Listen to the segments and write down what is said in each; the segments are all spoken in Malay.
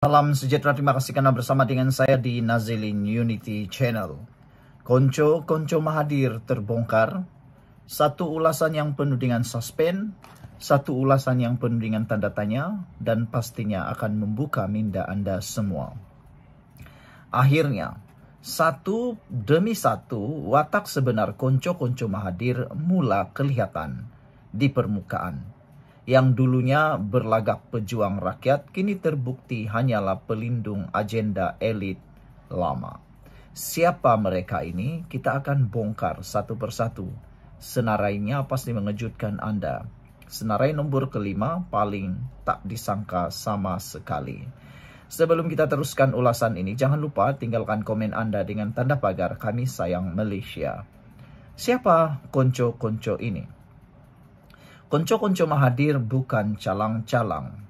Salam sejahtera, terima kasih karena bersama dengan saya di Nazilin Unity Channel. Konco Mahathir terbongkar, satu ulasan yang penuh dengan suspense, satu ulasan yang penuh dengan tanda tanya, dan pastinya akan membuka minda Anda semua. Akhirnya, satu demi satu watak sebenar Konco Mahathir mula kelihatan di permukaan. Yang dulunya berlagak pejuang rakyat, kini terbukti hanyalah pelindung agenda elit lama. Siapa mereka ini? Kita akan bongkar satu persatu. Senarainya pasti mengejutkan Anda. Senarai nomor kelima paling tak disangka sama sekali. Sebelum kita teruskan ulasan ini, jangan lupa tinggalkan komen Anda dengan tanda pagar "Kami Sayang Malaysia". Siapa konco ini? Konco Mahathir bukan calang-calang.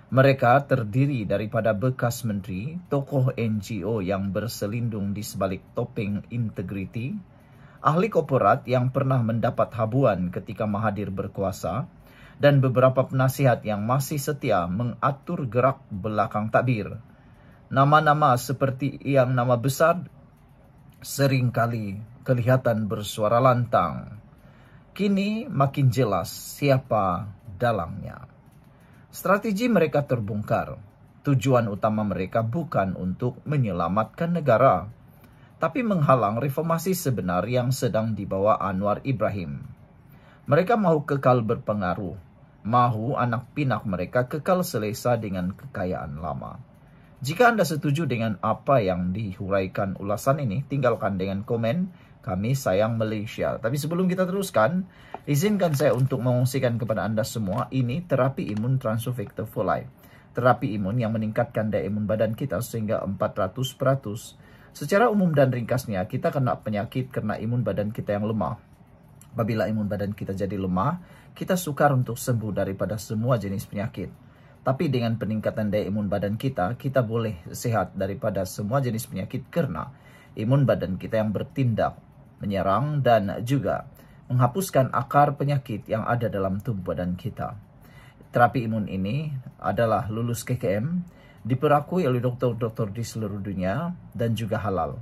Mereka terdiri daripada bekas menteri, tokoh NGO yang berselindung di sebalik topeng integriti, ahli korporat yang pernah mendapat habuan ketika Mahathir berkuasa, dan beberapa penasihat yang masih setia mengatur gerak belakang tabir. Nama-nama seperti yang nama besar seringkali kelihatan bersuara lantang. Kini makin jelas siapa dalangnya. Strategi mereka terbongkar. Tujuan utama mereka bukan untuk menyelamatkan negara, tapi menghalang reformasi sebenar yang sedang dibawa Anwar Ibrahim. Mereka mahu kekal berpengaruh, mahu anak pinak mereka kekal selesa dengan kekayaan lama. Jika Anda setuju dengan apa yang dihuraikan ulasan ini, tinggalkan dengan komen "Kami Sayang Malaysia". Tapi sebelum kita teruskan, izinkan saya untuk mengungsikan kepada Anda semua, ini terapi imun Transfer Factor for Life. Terapi imun yang meningkatkan daya imun badan kita sehingga 400%. Secara umum dan ringkasnya, kita kena penyakit karena imun badan kita yang lemah. Apabila imun badan kita jadi lemah, kita sukar untuk sembuh daripada semua jenis penyakit. Tapi dengan peningkatan daya imun badan kita boleh sehat daripada semua jenis penyakit karena imun badan kita yang bertindak, menyerang dan juga menghapuskan akar penyakit yang ada dalam tubuh badan kita. Terapi imun ini adalah lulus KKM, diperakui oleh dokter-dokter di seluruh dunia dan juga halal.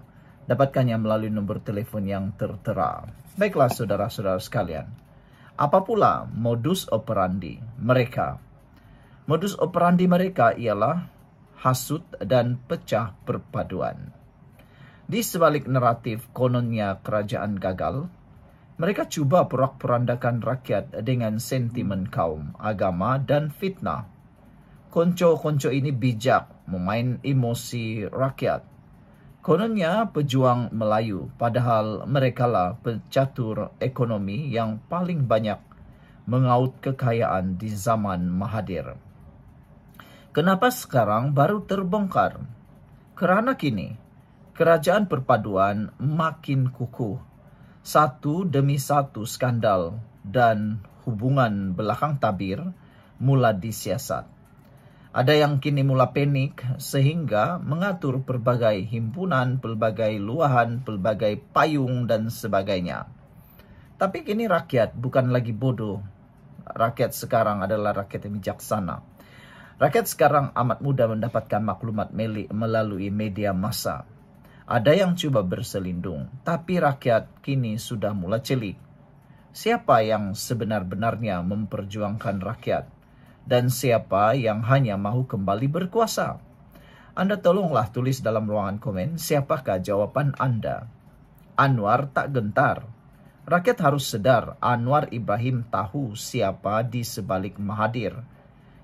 Dapatkannya melalui nomor telepon yang tertera. Baiklah saudara-saudara sekalian, apa pula modus operandi mereka? Modus operandi mereka ialah hasut dan pecah perpaduan. Di sebalik naratif kononnya kerajaan gagal, mereka cuba porak-porandakan rakyat dengan sentimen kaum, agama dan fitnah. Konco ini bijak memain emosi rakyat. Kononnya pejuang Melayu, padahal merekalah pencatur ekonomi yang paling banyak mengaut kekayaan di zaman Mahathir. Kenapa sekarang baru terbongkar? Kerana kini kerajaan perpaduan makin kukuh. Satu demi satu skandal dan hubungan belakang tabir mula disiasat. Ada yang kini mula panik sehingga mengatur pelbagai himpunan, pelbagai luahan, pelbagai payung dan sebagainya. Tapi kini rakyat bukan lagi bodoh. Rakyat sekarang adalah rakyat yang bijaksana. Rakyat sekarang amat mudah mendapatkan maklumat melalui media massa. Ada yang cuba berselindung, tapi rakyat kini sudah mula celik. Siapa yang sebenar-benarnya memperjuangkan rakyat? Dan siapa yang hanya mahu kembali berkuasa? Anda tolonglah tulis dalam ruangan komen, siapakah jawapan Anda? Anwar tak gentar. Rakyat harus sedar Anwar Ibrahim tahu siapa di sebalik Mahathir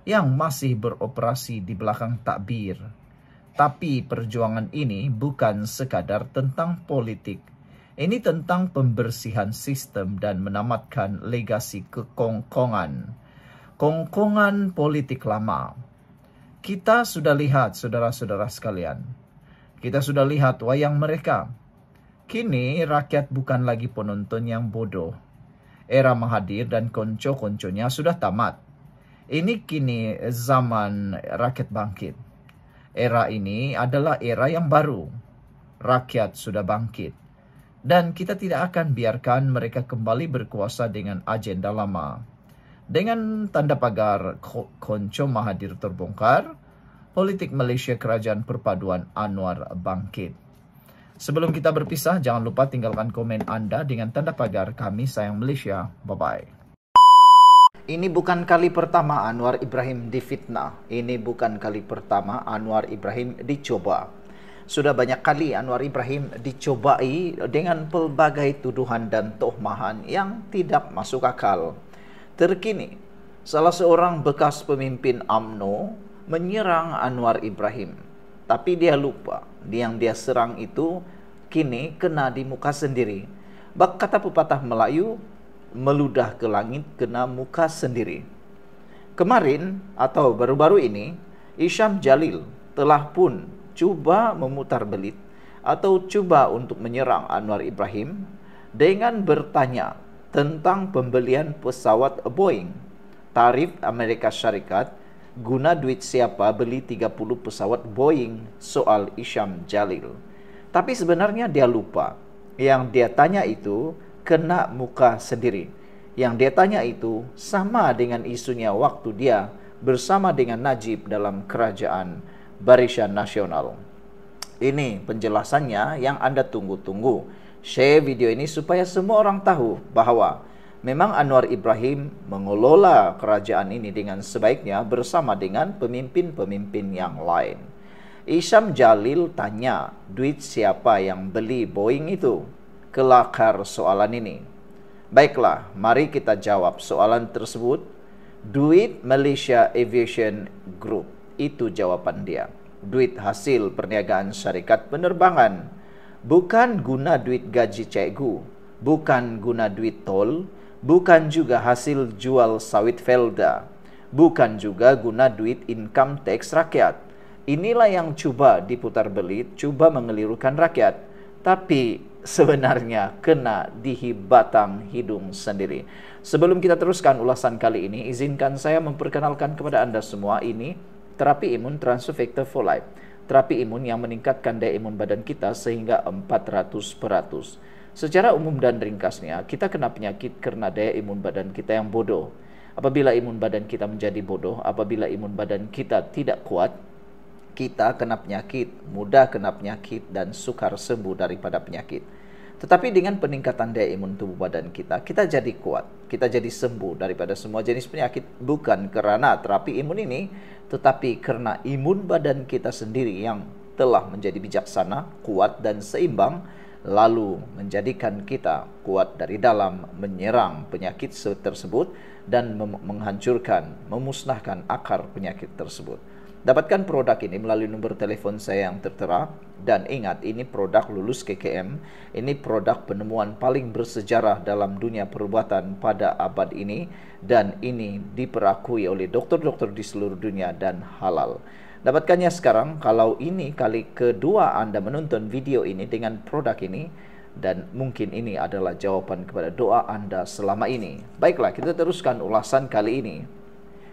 yang masih beroperasi di belakang takbir. Tapi perjuangan ini bukan sekadar tentang politik. Ini tentang pembersihan sistem dan menamatkan legasi kekongkongan. Kongkongan politik lama. Kita sudah lihat saudara-saudara sekalian. Kita sudah lihat wayang mereka. Kini rakyat bukan lagi penonton yang bodoh. Era Mahathir dan konco-konconya sudah tamat. Ini kini zaman rakyat bangkit. Era ini adalah era yang baru. Rakyat sudah bangkit. Dan kita tidak akan biarkan mereka kembali berkuasa dengan agenda lama. Dengan tanda pagar Konco Mahathir terbongkar, politik Malaysia Kerajaan Perpaduan Anwar bangkit. Sebelum kita berpisah, jangan lupa tinggalkan komen Anda dengan tanda pagar Kami Sayang Malaysia. Bye-bye. Ini bukan kali pertama Anwar Ibrahim difitnah. Ini bukan kali pertama Anwar Ibrahim dicoba. Sudah banyak kali Anwar Ibrahim dicobai dengan pelbagai tuduhan dan tohmahan yang tidak masuk akal. Terkini, salah seorang bekas pemimpin UMNO menyerang Anwar Ibrahim. Tapi dia lupa, yang dia serang itu kini kena di muka sendiri. Bak kata pepatah Melayu, meludah ke langit kena muka sendiri. Kemarin atau baru-baru ini, Isham Jalil telah pun cuba memutar belit atau cuba untuk menyerang Anwar Ibrahim dengan bertanya tentang pembelian pesawat Boeing. Tarif Amerika Syarikat, guna duit siapa beli 30 pesawat Boeing, soal Isham Jalil. Tapi sebenarnya dia lupa, yang dia tanya itu kena muka sendiri. Yang dia tanya itu sama dengan isunya waktu dia bersama dengan Najib dalam kerajaan Barisan Nasional. Ini penjelasannya yang Anda tunggu-tunggu. Share video ini supaya semua orang tahu bahwa memang Anwar Ibrahim mengelola kerajaan ini dengan sebaiknya bersama dengan pemimpin-pemimpin yang lain. Isham Jalil tanya, duit siapa yang beli Boeing itu? Kelakar soalan ini. Baiklah, mari kita jawab soalan tersebut. Duit Malaysia Aviation Group. Itu jawaban dia. Duit hasil perniagaan syarikat penerbangan. Bukan guna duit gaji cikgu. Bukan guna duit tol. Bukan juga hasil jual sawit felda. Bukan juga guna duit income tax rakyat. Inilah yang cuba diputar belit, cuba mengelirukan rakyat. Tapi sebenarnya kena di batang hidung sendiri. Sebelum kita teruskan ulasan kali ini, izinkan saya memperkenalkan kepada Anda semua ini terapi imun Transfer Factor for Life. Terapi imun yang meningkatkan daya imun badan kita sehingga 400%. Secara umum dan ringkasnya, kita kena penyakit karena daya imun badan kita yang bodoh. Apabila imun badan kita menjadi bodoh, apabila imun badan kita tidak kuat, kita kena penyakit, mudah kena penyakit dan sukar sembuh daripada penyakit. Tetapi dengan peningkatan daya imun tubuh badan kita, kita jadi kuat, kita jadi sembuh daripada semua jenis penyakit. Bukan kerana terapi imun ini, tetapi karena imun badan kita sendiri yang telah menjadi bijaksana, kuat dan seimbang, lalu menjadikan kita kuat dari dalam menyerang penyakit tersebut dan menghancurkan, memusnahkan akar penyakit tersebut. Dapatkan produk ini melalui nombor telefon saya yang tertera. Dan ingat, ini produk lulus KKM. Ini produk penemuan paling bersejarah dalam dunia perubatan pada abad ini. Dan ini diperakui oleh dokter-dokter di seluruh dunia dan halal. Dapatkannya sekarang. Kalau ini kali kedua Anda menonton video ini dengan produk ini, dan mungkin ini adalah jawaban kepada doa Anda selama ini. Baiklah, kita teruskan ulasan kali ini.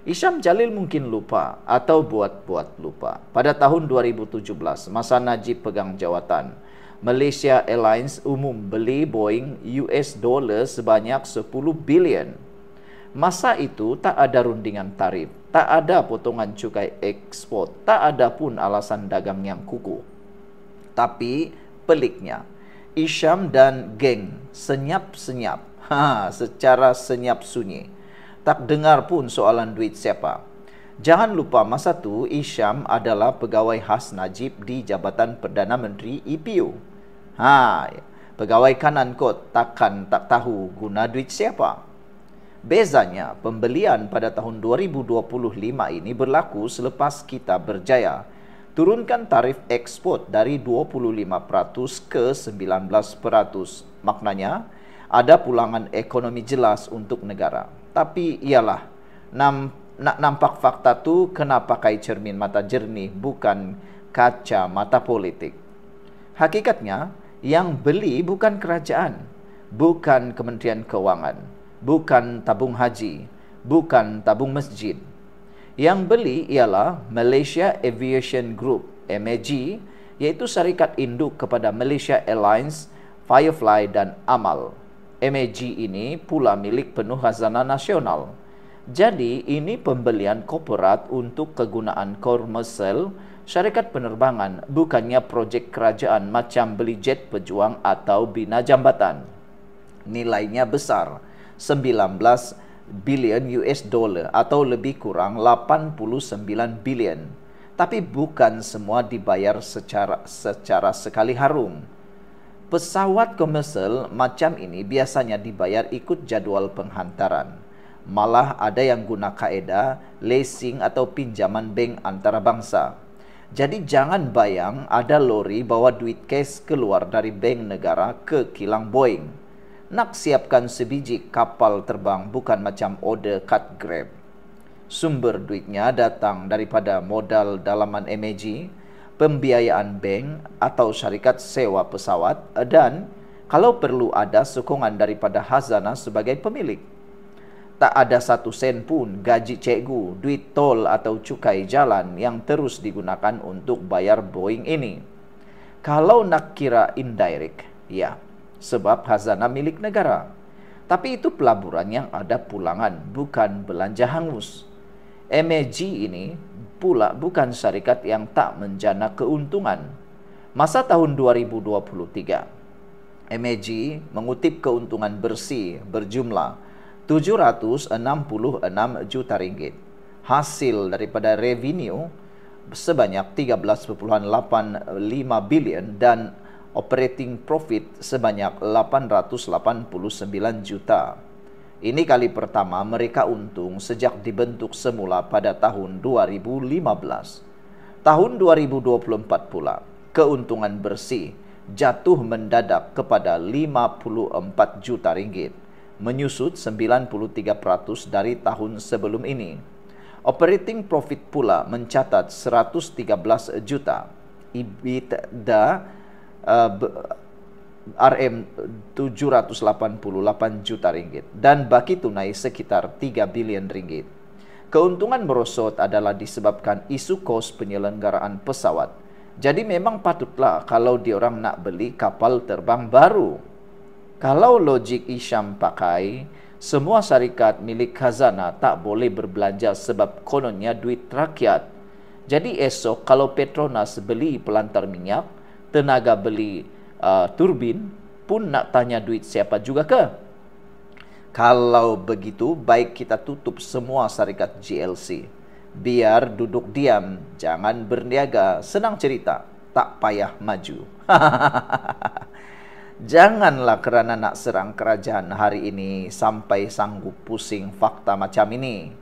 Isham Jalil mungkin lupa atau buat-buat lupa. Pada tahun 2017, masa Najib pegang jawatan, Malaysia Airlines umum beli Boeing US dollar sebanyak 10 bilion. Masa itu tak ada rundingan tarif, tak ada potongan cukai ekspor, tak ada pun alasan dagang yang kukuh. Tapi peliknya, Isham dan geng senyap-senyap, secara senyap sunyi. Tak dengar pun soalan duit siapa. Jangan lupa masa tu Isham adalah pegawai khas Najib di Jabatan Perdana Menteri EPU. Pegawai kanan kot takkan tak tahu guna duit siapa. Bezanya, pembelian pada tahun 2025 ini berlaku selepas kita berjaya turunkan tarif ekspor dari 25% ke 19%. Maknanya, ada pulangan ekonomi jelas untuk negara. Tapi ialah, nak nampak fakta tu kena pakai cermin mata jernih, bukan kaca mata politik. Hakikatnya, yang beli bukan kerajaan, bukan Kementerian Kewangan, bukan tabung haji, bukan tabung masjid. Yang beli ialah Malaysia Aviation Group, MAG, iaitu syarikat induk kepada Malaysia Airlines, Firefly dan Amal. MAG ini pula milik penuh khazanah nasional. Jadi ini pembelian korporat untuk kegunaan komersial syarikat penerbangan, bukannya projek kerajaan macam beli jet pejuang atau bina jambatan. Nilainya besar, 19 bilion US dollar atau lebih kurang 89 bilion. Tapi bukan semua dibayar secara sekali harum. Pesawat komersial macam ini biasanya dibayar ikut jadual penghantaran. Malah ada yang guna kaedah leasing atau pinjaman bank antarabangsa. Jadi jangan bayang ada lori bawa duit cash keluar dari bank negara ke kilang Boeing. Nak siapkan sebiji kapal terbang bukan macam order cut grab. Sumber duitnya datang daripada modal dalaman MAG, pembiayaan bank atau syarikat sewa pesawat, dan kalau perlu ada sokongan daripada khazanah sebagai pemilik. Tak ada 1 sen pun gaji cikgu, duit tol atau cukai jalan yang terus digunakan untuk bayar Boeing ini. Kalau nak kira indirect, ya, sebab khazanah milik negara. Tapi itu pelaburan yang ada pulangan, bukan belanja hangus. MAG ini pula bukan syarikat yang tak menjana keuntungan. Masa tahun 2023, MAG mengutip keuntungan bersih berjumlah 766 juta ringgit. Hasil daripada revenue sebanyak 13,85 bilion dan operating profit sebanyak 889 juta. Ini kali pertama mereka untung sejak dibentuk semula pada tahun 2015. Tahun 2024 pula, keuntungan bersih jatuh mendadak kepada 54 juta ringgit, menyusut 93% dari tahun sebelum ini. Operating profit pula mencatat 113 juta. EBITDA RM788 juta ringgit dan baki tunai sekitar 3 bilion ringgit. Keuntungan merosot adalah disebabkan isu kos penyelenggaraan pesawat. Jadi memang patutlah kalau diorang nak beli kapal terbang baru. Kalau logik Isyam pakai, semua syarikat milik khazanah tak boleh berbelanja sebab kononnya duit rakyat. Jadi esok kalau Petronas beli pelantar minyak, tenaga beli turbin pun nak tanya duit siapa juga ke? Kalau begitu, baik kita tutup semua syarikat GLC. Biar duduk diam, jangan berniaga, senang cerita, tak payah maju. Janganlah kerana nak serang kerajaan hari ini sampai sanggup pusing fakta macam ini.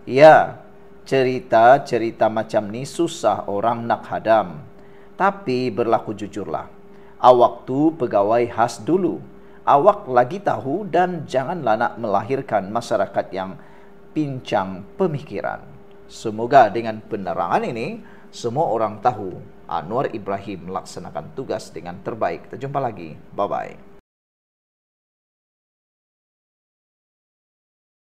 Ya, cerita-cerita macam ni susah orang nak hadam. Tapi berlaku jujurlah. Awak tu pegawai khas dulu. Awak lagi tahu dan janganlah nak melahirkan masyarakat yang pincang pemikiran. Semoga dengan penerangan ini, semua orang tahu Anwar Ibrahim melaksanakan tugas dengan terbaik. Kita jumpa lagi. Bye-bye.